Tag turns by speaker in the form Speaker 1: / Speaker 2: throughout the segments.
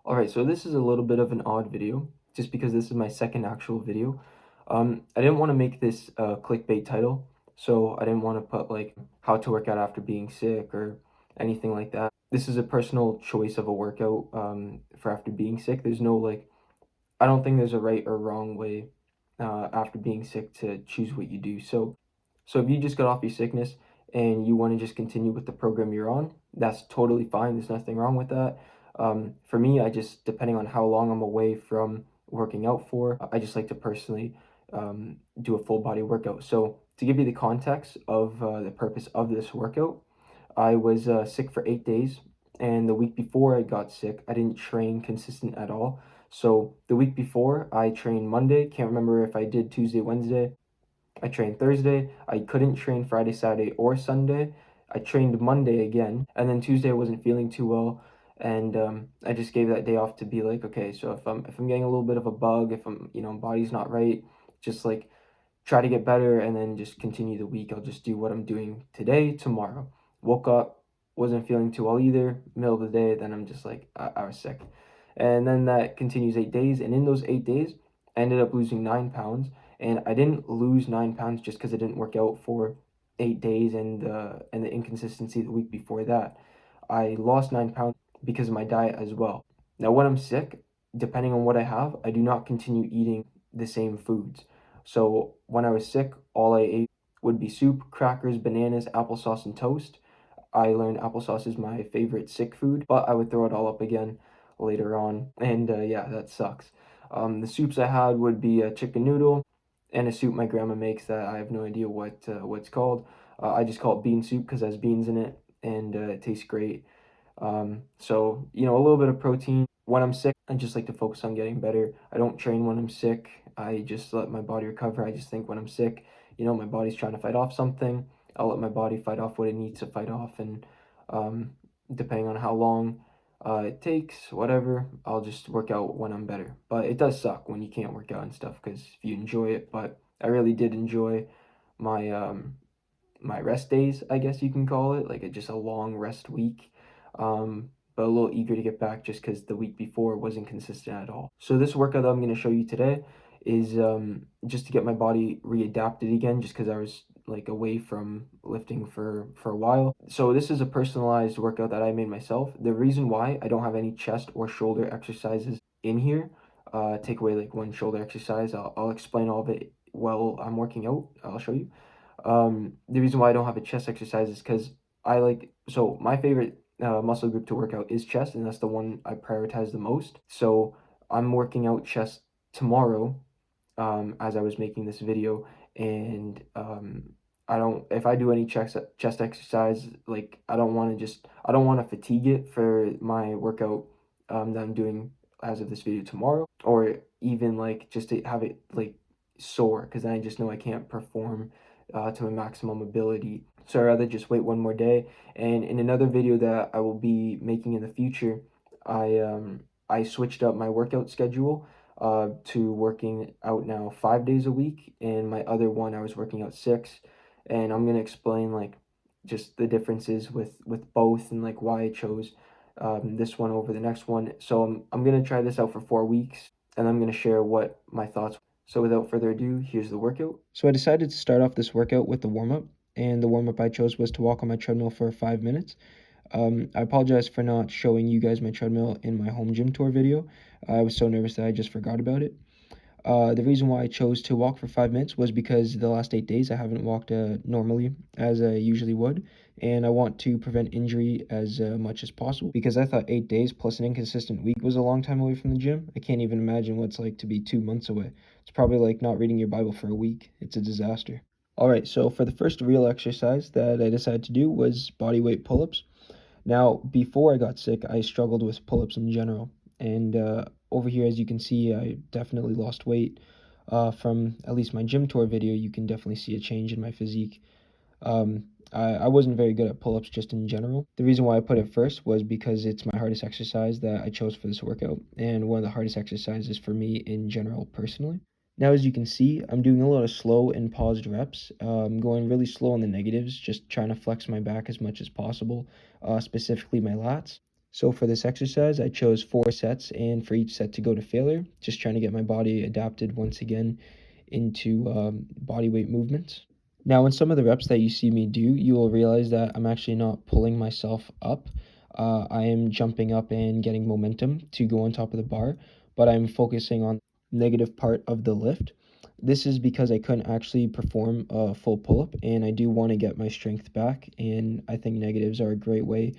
Speaker 1: Alright, so this is a little bit of an odd video, just because this is my second actual video. I didn't want to make this a clickbait title, so I didn't want to put like how to work out after being sick or anything like that. This is a personal choice of a workout for after being sick. There's no like, I don't think there's a right or wrong way after being sick to choose what you do. So if you just got off your sickness and you want to just continue with the program you're on, that's totally fine. There's nothing wrong with that. For me, I just, depending on how long I'm away from working out for, I just like to personally do a full body workout. So to give you the context of the purpose of this workout, I was sick for 8 days, and the week before I got sick, I didn't train consistent at all. So the week before, I trained Monday. Can't remember if I did Tuesday, Wednesday. I trained Thursday. I couldn't train Friday, Saturday, or Sunday. I trained Monday again, and then Tuesday I wasn't feeling too well, and I just gave that day off to be like, okay, so if I'm getting a little bit of a bug, if I'm body's not right, just like try to get better, and then just continue the week. I'll just do what I'm doing today, tomorrow. Woke up, wasn't feeling too well either. Middle of the day, then I'm just like I was sick, and then that continues 8 days, and in those 8 days, I ended up losing 9 pounds. And I didn't lose 9 pounds just because I didn't work out for 8 days and the inconsistency the week before that. I lost 9 pounds because of my diet as well. Now, when I'm sick, depending on what I have, I do not continue eating the same foods. So when I was sick, all I ate would be soup, crackers, bananas, applesauce, and toast. I learned applesauce is my favorite sick food, but I would throw it all up again later on, and yeah, that sucks. The soups I had would be a chicken noodle and a soup my grandma makes that I have no idea what's called. I just call it bean soup because it has beans in it, and it tastes great. So a little bit of protein. When I'm sick, I just like to focus on getting better. I don't train when I'm sick. I just let my body recover. I just think when I'm sick, my body's trying to fight off something. I'll let my body fight off what it needs to fight off, and um, depending on how long it takes, whatever, I'll just work out when I'm better. But it does suck when you can't work out and stuff because if you enjoy it, but I really did enjoy my my rest days, I guess you can call it, like just a long rest week. But a little eager to get back just because the week before wasn't consistent at all. So this workout that I'm going to show you today is just to get my body readapted again, just because I was like away from lifting for a while. So this is a personalized workout that I made myself. The reason why I don't have any chest or shoulder exercises in here, take away like one shoulder exercise, I'll explain all of it while I'm working out. I'll show you. The reason why I don't have a chest exercise is because so my favorite muscle group to work out is chest, and that's the one I prioritize the most. So I'm working out chest tomorrow, as I was making this video, and I don't, if I do any chest exercise, like I don't want to fatigue it for my workout that I'm doing as of this video tomorrow, or even like just to have it like sore, because then I just know I can't perform to a maximum ability. So I'd rather just wait one more day. And in another video that I will be making in the future, I switched up my workout schedule to working out now 5 days a week, and my other one I was working out 6. And I'm gonna explain like just the differences with both, and like why I chose this one over the next one. So I'm gonna try this out for 4 weeks, and I'm gonna share what my thoughts. So without further ado, here's the workout. So I decided to start off this workout with the warm-up, and the warm-up I chose was to walk on my treadmill for 5 minutes. I apologize for not showing you guys my treadmill in my home gym tour video. I was so nervous that I just forgot about it. The reason why I chose to walk for 5 minutes was because the last 8 days I haven't walked normally as I usually would, and I want to prevent injury as much as possible, because I thought 8 days plus an inconsistent week was a long time away from the gym. I can't even imagine what it's like to be 2 months away. It's probably like not reading your Bible for a week. It's a disaster. All right, so for the first real exercise that I decided to do was body weight pull-ups. Now, before I got sick, I struggled with pull-ups in general, and over here, as you can see, I definitely lost weight. From at least my gym tour video, you can definitely see a change in my physique. I wasn't very good at pull-ups just in general. The reason why I put it first was because it's my hardest exercise that I chose for this workout, and one of the hardest exercises for me in general personally. Now, as you can see, I'm doing a lot of slow and paused reps, going really slow on the negatives, just trying to flex my back as much as possible, specifically my lats. So for this exercise, I chose 4 sets, and for each set to go to failure, just trying to get my body adapted once again into body weight movements. Now, in some of the reps that you see me do, you will realize that I'm actually not pulling myself up. I am jumping up and getting momentum to go on top of the bar, but I'm focusing on the negative part of the lift. This is because I couldn't actually perform a full pull-up, and I do want to get my strength back, and I think negatives are a great way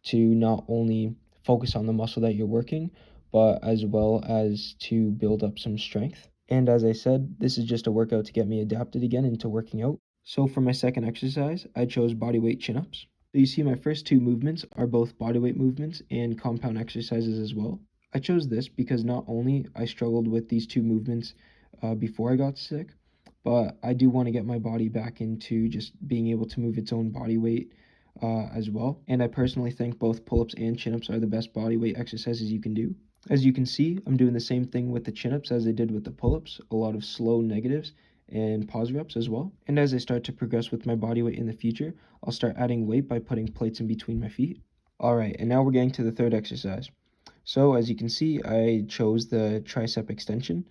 Speaker 1: to not only focus on the muscle that you're working, but as well as to build up some strength. And as I said, this is just a workout to get me adapted again into working out. So for my second exercise, I chose bodyweight chin-ups. So you see my first 2 movements are both bodyweight movements and compound exercises as well. I chose this because not only I struggled with these 2 movements before I got sick, but I do want to get my body back into just being able to move its own body weight as well. And I personally think both pull-ups and chin-ups are the best body weight exercises you can do. As you can see, I'm doing the same thing with the chin-ups as I did with the pull-ups, a lot of slow negatives and pause reps as well. And as I start to progress with my body weight in the future, I'll start adding weight by putting plates in between my feet. All right, and now we're getting to the third exercise. So as you can see, I chose the tricep extension.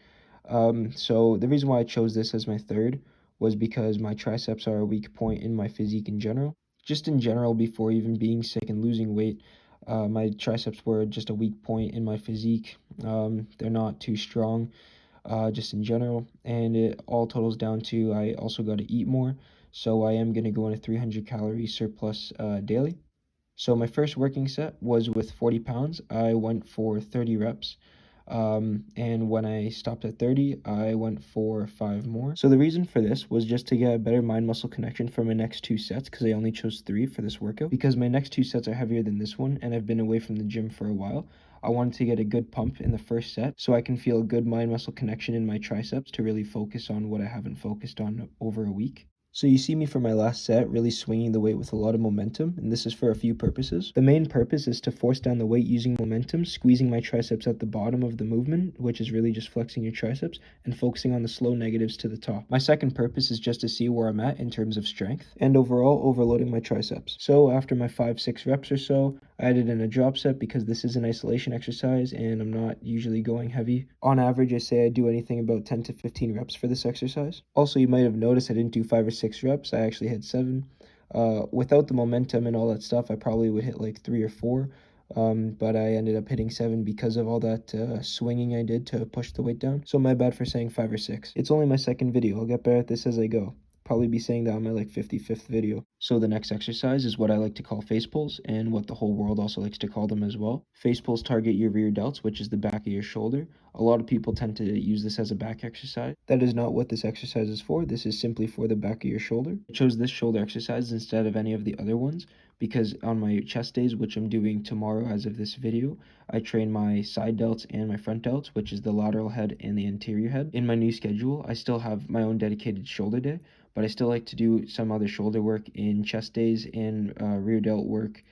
Speaker 1: So the reason why I chose this as my third was because my triceps are a weak point in my physique in general. Just in general, before even being sick and losing weight, my triceps were just a weak point in my physique. They're not too strong, just in general, and it all totals down to I also got to eat more. So I am going to go on a 300-calorie surplus daily. So my first working set was with 40 pounds. I went for 30 reps. And when I stopped at 30, I went for 5 more. So the reason for this was just to get a better mind-muscle connection for my next 2 sets, because I only chose 3 for this workout. Because my next 2 sets are heavier than this one, and I've been away from the gym for a while. I wanted to get a good pump in the first set so I can feel a good mind-muscle connection in my triceps to really focus on what I haven't focused on over a week. So you see me for my last set really swinging the weight with a lot of momentum, and this is for a few purposes. The main purpose is to force down the weight using momentum, squeezing my triceps at the bottom of the movement, which is really just flexing your triceps, and focusing on the slow negatives to the top. My second purpose is just to see where I'm at in terms of strength, and overall overloading my triceps. So after my 5-6 reps or so, I added in a drop set because this is an isolation exercise and I'm not usually going heavy. On average, I say I do anything about 10 to 15 reps for this exercise. Also, you might have noticed I didn't do 5 or 6 reps. I actually had 7. Without the momentum and all that stuff, I probably would hit like 3 or 4. But I ended up hitting 7 because of all that swinging I did to push the weight down. So my bad for saying 5 or 6. It's only my second video. I'll get better at this as I go. Probably be saying that on my like 55th video. So the next exercise is what I like to call face pulls, and what the whole world also likes to call them as well. Face pulls target your rear delts, which is the back of your shoulder. A lot of people tend to use this as a back exercise. That is not what this exercise is for. This is simply for the back of your shoulder. I chose this shoulder exercise instead of any of the other ones because on my chest days, which I'm doing tomorrow as of this video, I train my side delts and my front delts, which is the lateral head and the anterior head. In my new schedule, I still have my own dedicated shoulder day, but I still like to do some other shoulder work in chest days and rear delt work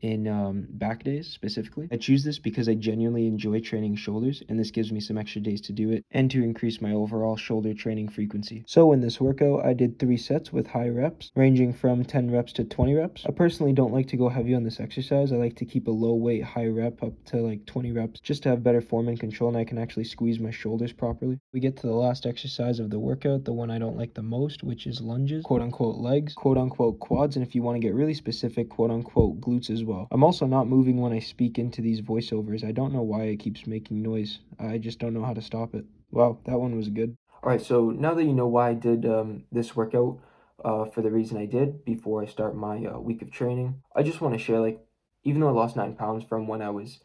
Speaker 1: in back days specifically. I choose this because I genuinely enjoy training shoulders, and this gives me some extra days to do it and to increase my overall shoulder training frequency. So in this workout, I did 3 sets with high reps, ranging from 10 reps to 20 reps. I personally don't like to go heavy on this exercise. I like to keep a low weight, high rep up to like 20 reps just to have better form and control, and I can actually squeeze my shoulders properly. We get to the last exercise of the workout, the one I don't like the most, which is lunges, quote unquote legs, quote unquote quads, and if you want to get really specific, quote unquote glutes as well. I'm also not moving when I speak into these voiceovers. I don't know why it keeps making noise. I just don't know how to stop it. Wow, that one was good. All right, so now that you know why I did this workout for the reason I did before I start my week of training, I just want to share, like, even though I lost 9 pounds from when I was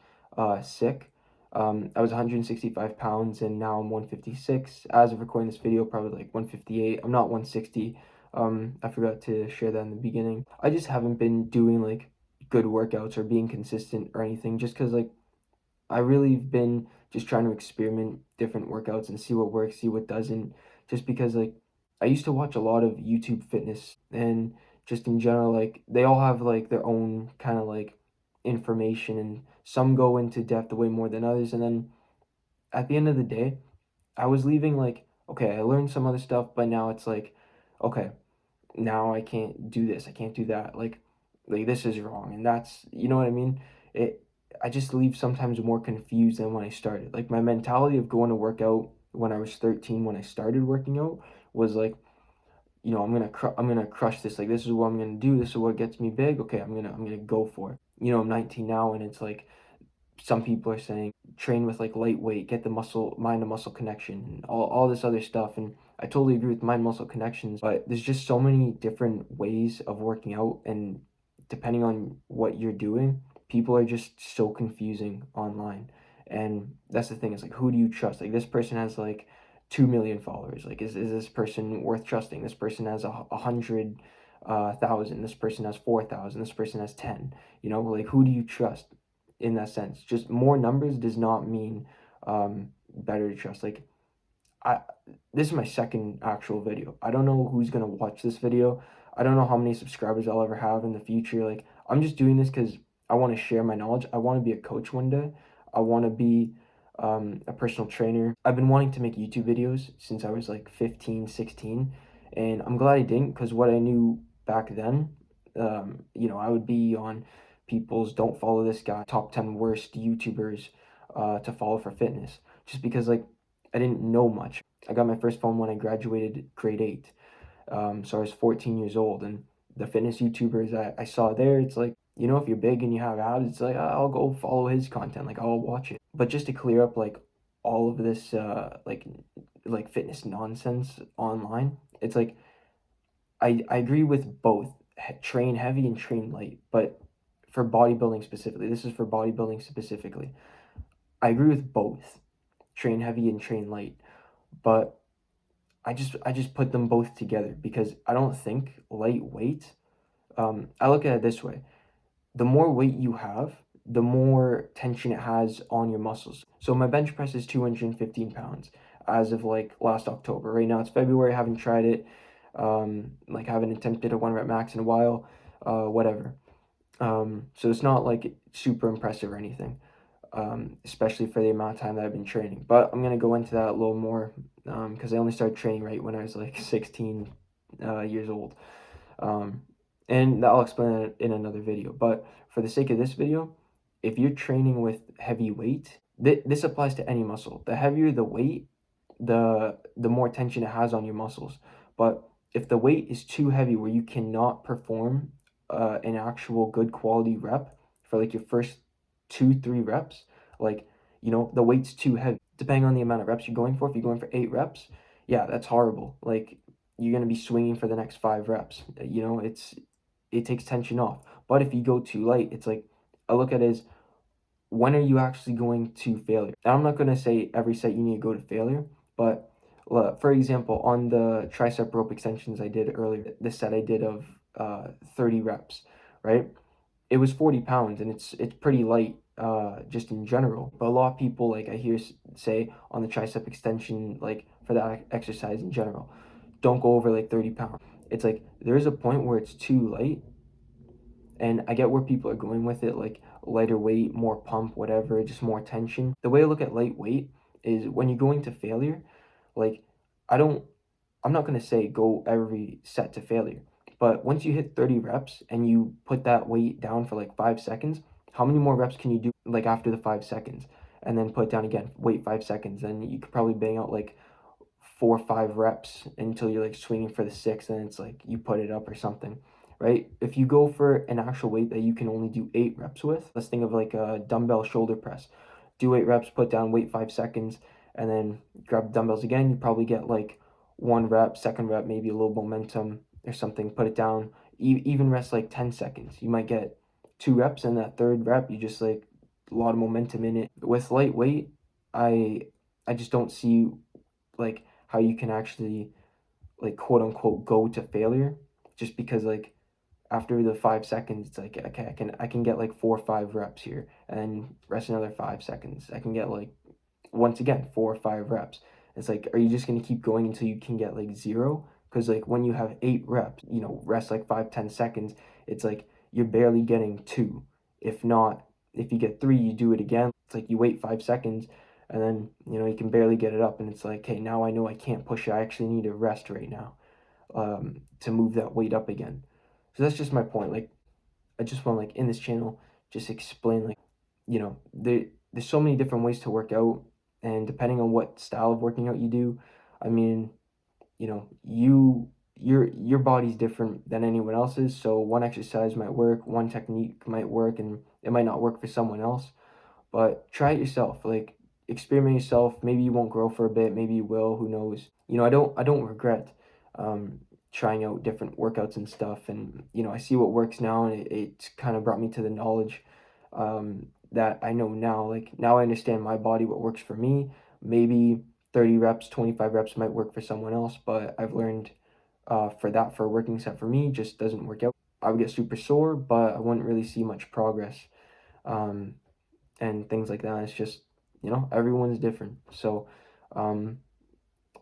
Speaker 1: sick, I was 165 pounds and now I'm 156. As of recording this video, probably like 158. I'm not 160. I forgot to share that in the beginning. I just haven't been doing like good workouts or being consistent or anything, just because like I really have been just trying to experiment different workouts and see what works, see what doesn't, just because like I used to watch a lot of YouTube fitness, and just in general, like they all have like their own kind of like information, and some go into depth way more than others. And then at the end of the day, I was leaving like, okay, I learned some other stuff, but now it's like, okay, now I can't do this, I can't do that. Like this is wrong, and that's, you know what I mean? It I just leave sometimes more confused than when I started. Like my mentality of going to work out when I was 13, when I started working out, was like, I'm gonna crush this. Like this is what I'm gonna do. This is what gets me big. Okay, I'm gonna go for it. I'm 19 now, and it's like some people are saying train with like lightweight, get the mind to muscle connection, all this other stuff. And I totally agree with mind muscle connections, but there's just so many different ways of working out, and depending on what you're doing, people are just so confusing online. And that's the thing, is like, who do you trust? Like, this person has like 2 million followers. Like, is this person worth trusting? This person has 100,000. This person has 4,000. This person has 10. Like, who do you trust in that sense? Just more numbers does not mean better to trust. Like, I this is my second actual video. I don't know who's gonna watch this video. I don't know how many subscribers I'll ever have in the future. Like, I'm just doing this because I want to share my knowledge. I want to be a coach one day. I want to be a personal trainer. I've been wanting to make YouTube videos since I was like 15, 16, and I'm glad I didn't, because what I knew back then, I would be on people's "don't follow this guy" top 10 worst YouTubers to follow for fitness, just because like I didn't know much. I got my first phone when I graduated grade 8. So I was 14 years old, and the fitness YouTubers I saw there, it's like, if you're big and you have abs, it's like, I'll go follow his content, like I'll watch it. But just to clear up like all of this like fitness nonsense online, it's like I agree with both, train heavy and train light, but for bodybuilding specifically, this is for bodybuilding specifically, I agree with both, train heavy and train light. But I just put them both together because I don't think lightweight. I look at it this way: the more weight you have, the more tension it has on your muscles. So my bench press is 215 pounds as of like last October. Right now it's February. I haven't tried it. Like, haven't attempted a 1 rep max in a while. Whatever. So it's not like super impressive or anything, especially for the amount of time that I've been training. But I'm gonna go into that a little more, because I only started training right when I was like 16 years old. Um, and I'll explain it in another video. But for the sake of this video, if you're training with heavy weight, this applies to any muscle. The heavier the weight, the more tension it has on your muscles. But if the weight is too heavy where you cannot perform an actual good quality rep for like your first 2-3 reps, like, the weight's too heavy. Depending on the amount of reps you're going for, if you're going for 8 reps, yeah, that's horrible. Like, you're gonna be swinging for the next 5 reps. It takes tension off. But if you go too light, it's like, I look at it as, when are you actually going to failure? And I'm not gonna say every set you need to go to failure, but for example, on the tricep rope extensions I did earlier, the set I did of 30 reps, right? It was 40 pounds, and it's pretty light just in general. But a lot of people, like, I hear say on the tricep extension, like for that exercise in general, don't go over like 30 pounds. It's like there is a point where it's too light, and I get where people are going with it, like lighter weight, more pump, whatever, just more tension. The way I look at lightweight is, when you're going to failure, like, I don't I'm not going to say go every set to failure, but once you hit 30 reps and you put that weight down for like 5 seconds, how many more reps can you do like after the 5 seconds? And then put it down again, wait 5 seconds, and you could probably bang out like 4 or 5 reps until you're like swinging for the sixth, and it's like you put it up or something, right? If you go for an actual weight that you can only do 8 reps with, let's think of like a dumbbell shoulder press. Do 8 reps, put down, wait 5 seconds, and then grab dumbbells again. You probably get like 1 rep, second rep, maybe a little momentum or something, put it down, even rest like 10 seconds. You might get 2 reps, and that third rep, you just like a lot of momentum in it. With lightweight, I I just don't see like how you can actually, like, quote unquote, go to failure, just because like after the 5 seconds, it's like, okay, I can get like 4 or 5 reps here, and rest another 5 seconds. I can get like, once again, 4 or 5 reps. It's like, are you just going to keep going until you can get like 0? Because like when you have 8 reps, rest like 5-10 seconds, it's like you're barely getting 2. If not, if you get 3, you do it again. It's like you wait 5 seconds, and then you can barely get it up, and it's like, okay, now I know I can't push it. I actually need to rest right now, to move that weight up again. So that's just my point. Like, I just want, like, in this channel, just explain like there's so many different ways to work out, and depending on what style of working out you do, I mean, your body's different than anyone else's, so one exercise might work, one technique might work, and it might not work for someone else. But try it yourself, like experiment yourself. Maybe you won't grow for a bit, maybe you will, who knows. I don't regret um trying out different workouts and stuff, and I see what works now, and it's kind of brought me to the knowledge that I know now. Like now I understand my body, what works for me. Maybe 30 reps, 25 reps might work for someone else, but I've learned for a working set for me just doesn't work out. I would get super sore, but I wouldn't really see much progress. Um, and things like that. It's just, everyone's different. So, um,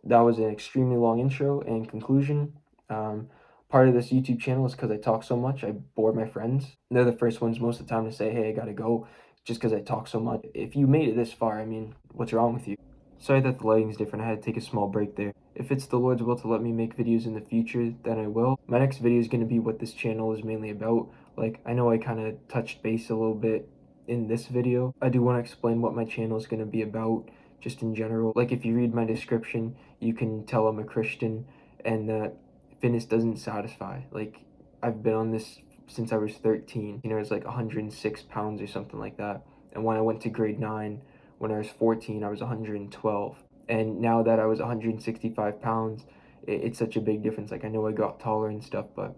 Speaker 1: that was an extremely long intro and conclusion. Um, Part of this YouTube channel is because I talk so much, I bore my friends. They're the first ones most of the time to say, hey, I gotta go, just because I talk so much. If you made it this far, I mean, what's wrong with you? Sorry that the lighting's different. I had to take a small break there. If it's the Lord's will to let me make videos in the future, then I will. My next video is going to be what this channel is mainly about. Like, I know I kind of touched base a little bit in this video. I do want to explain what my channel is going to be about, just in general. Like, if you read my description, you can tell I'm a Christian and that fitness doesn't satisfy. Like, I've been on this since I was 13. I was like 106 pounds or something like that. And when I went to grade 9, when I was 14, I was 112. And now that I was 165 pounds, it's such a big difference. Like, I know I got taller and stuff, but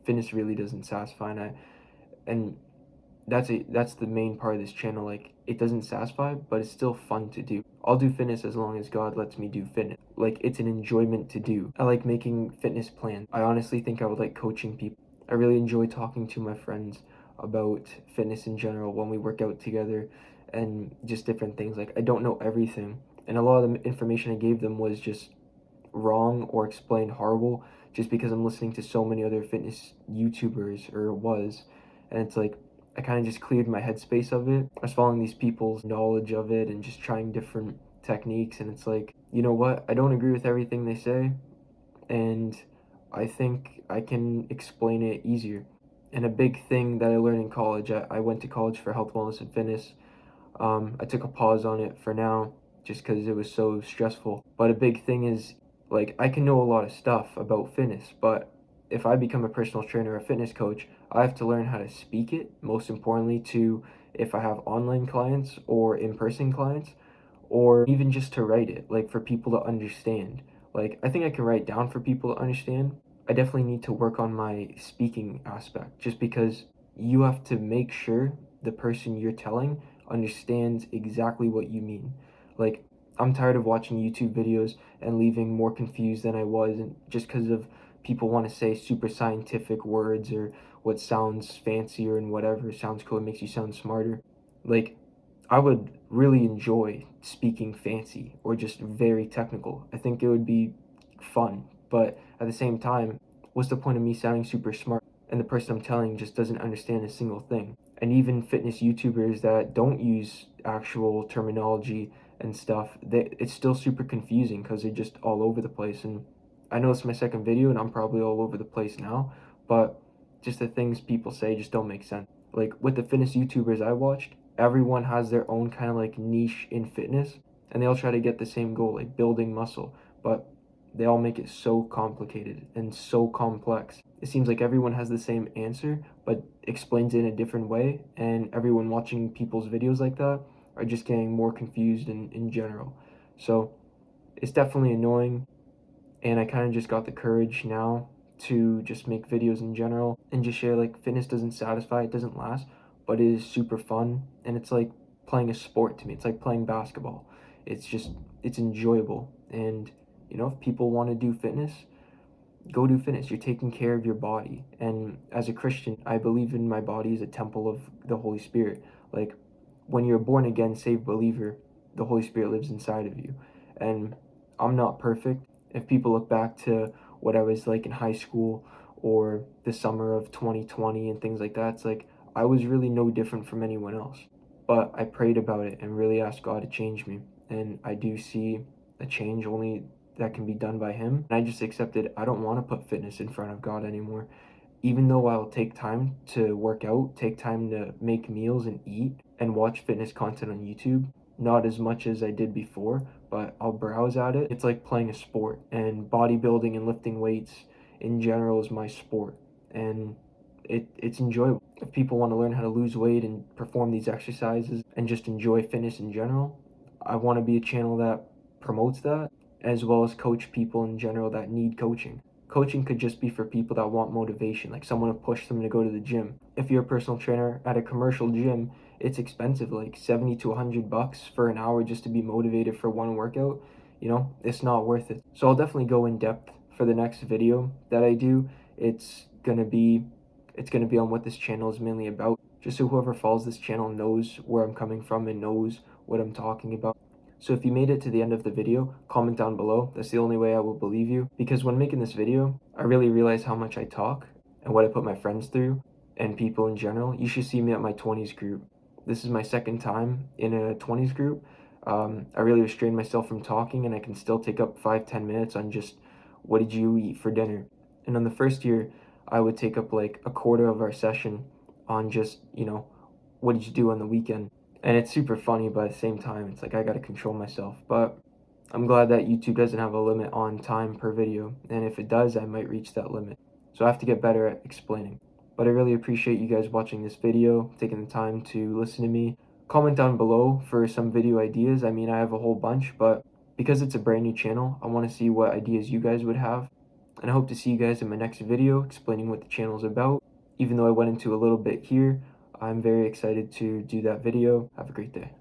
Speaker 1: fitness really doesn't satisfy. And that's the main part of this channel. Like, it doesn't satisfy, but it's still fun to do. I'll do fitness as long as God lets me do fitness. Like, it's an enjoyment to do. I like making fitness plans. I honestly think I would like coaching people. I really enjoy talking to my friends about fitness in general when we work out together and just different things. Like, I don't know everything, and a lot of the information I gave them was just wrong or explained horrible, just because I'm listening to so many other fitness YouTubers, or was, and it's like I kind of just cleared my headspace of it. I was following these people's knowledge of it and just trying different techniques, and it's like, you know what? I don't agree with everything they say, and I think I can explain it easier. And a big thing that I learned in college, I went to college for health, wellness, and fitness. I took a pause on it for now just because it was so stressful. But a big thing is, like, I can know a lot of stuff about fitness, but if I become a personal trainer or a fitness coach, I have to learn how to speak it, most importantly, to if I have online clients or in person clients, or even just to write it, like for people to understand. Like, I think I can write down for people to understand. I definitely need to work on my speaking aspect just because you have to make sure the person you're telling understands exactly what you mean. Like, I'm tired of watching YouTube videos and leaving more confused than I was, and just because of people want to say super scientific words or what sounds fancier and whatever sounds cool, it makes you sound smarter. Like, I would really enjoy speaking fancy or just very technical. I think it would be fun, but at the same time, what's the point of me sounding super smart and the person I'm telling just doesn't understand a single thing? And even fitness YouTubers that don't use actual terminology and stuff, it's still super confusing because they're just all over the place. And I know it's my second video and I'm probably all over the place now, but just the things people say just don't make sense. Like with the fitness YouTubers I watched, everyone has their own kind of like niche in fitness, and they all try to get the same goal, like building muscle, but they all make it so complicated and so complex. It seems like everyone has the same answer but explains it in a different way, and everyone watching people's videos like that are just getting more confused in general. So it's definitely annoying, and I kind of just got the courage now to just make videos in general and just share. Like, fitness doesn't satisfy, it doesn't last, but it is super fun, and it's like playing a sport to me. It's like playing basketball. It's enjoyable, and if people want to do fitness, go do fitness. You're taking care of your body, and as a Christian, I believe in my body as a temple of the Holy Spirit. Like, when you're a born again saved believer, the Holy Spirit lives inside of you, and I'm not perfect. If people look back to what I was like in high school or the summer of 2020 and things like that, it's like I was really no different from anyone else. But I prayed about it and really asked God to change me, and I do see a change only that can be done by Him. And I just accepted I don't want to put fitness in front of God anymore. even though I'll take time to work out, take time to make meals and eat and watch fitness content on YouTube, not as much as I did before, but I'll browse at it. It's like playing a sport, and bodybuilding and lifting weights in general is my sport, and it's enjoyable. If people want to learn how to lose weight and perform these exercises and just enjoy fitness in general, I want to be a channel that promotes that, as well as coach people in general that need coaching. Coaching could just be for people that want motivation, like someone to push them to go to the gym. If you're a personal trainer at a commercial gym, it's expensive, like 70 to $100 for an hour just to be motivated for one workout. It's not worth it. So I'll definitely go in depth for the next video that I do. It's gonna be on what this channel is mainly about, just so whoever follows this channel knows where I'm coming from and knows what I'm talking about. So if you made it to the end of the video, comment down below. That's the only way I will believe you, because when making this video, I really realized how much I talk and what I put my friends through and people in general. You should see me at my 20s group. This is my second time in a 20s group. I really restrained myself from talking, and I can still take up 5-10 minutes on just what did you eat for dinner. And on the first year, I would take up like a quarter of our session on just, what did you do on the weekend? And it's super funny, but at the same time, it's like I gotta control myself. But I'm glad that YouTube doesn't have a limit on time per video, and if it does, I might reach that limit. So I have to get better at explaining. But I really appreciate you guys watching this video, taking the time to listen to me. Comment down below for some video ideas. I mean, I have a whole bunch, but because it's a brand new channel, I want to see what ideas you guys would have. And I hope to see you guys in my next video explaining what the channel is about. Even though I went into a little bit here, I'm very excited to do that video. Have a great day.